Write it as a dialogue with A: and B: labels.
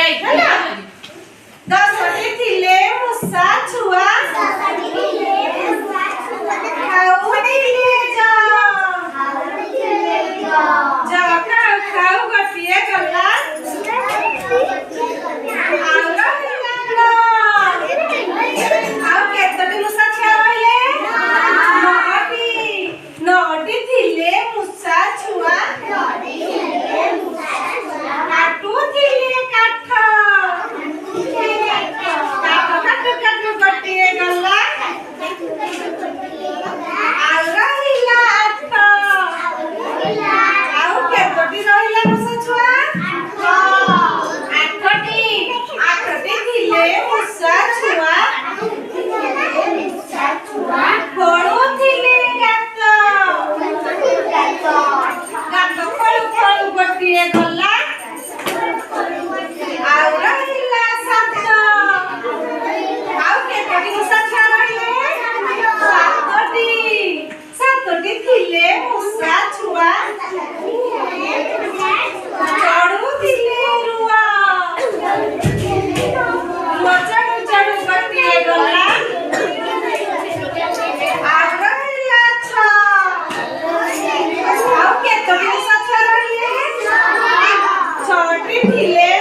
A: ହେଲା 10ଟି ଥିଲେ ମୂଷା ଛୁଆ ଖାଉଥିଲେ ଜ ଖାଉ ଖାଉ ଗୋଟିଏ ଗଲା ଆଉ ରହିଲା ଆଉ କେତୋଟି ମୂଷା ଛୁଆ ରହିଲେ 9ଟି ଥିଲେ ମୂଷା ଛୁଆ କାଟୁଥିଲେ କାଠ କାଟୁ କାଟୁ ଗୋଟିଏ ଗଲା ଆଉ ରହିଲା 8 ଆଉ କେତୋଟି ରହିଲା ମୂଷା ଛୁଆ 8ଟି ଥିଲେ ମୂଷା ଛୁଆ ଖୋଳୁଥିଲେ ଗାତ ଖୋଳୁ ଖୋଳୁ ଗୋଟିଏ ଗଲା ଆଉ ରହିଲା 7 ଆଉ କେତୋଟି ମୂଷା ଛୁଆ ରହିଲେ 7ଟି ଥିଲେ ମୂଷା ଛୁଆ ଚଢୁଥିଲେ ରୁଆ ଚଢୁ ଚଢୁ ଗୋଟିଏ ଗଲା ଆଉ ରହିଲା 6 ଆଉ କେତୋଟି ମୂଷା ଛୁଆ ରହିଲେ 6ଟି ଥିଲେ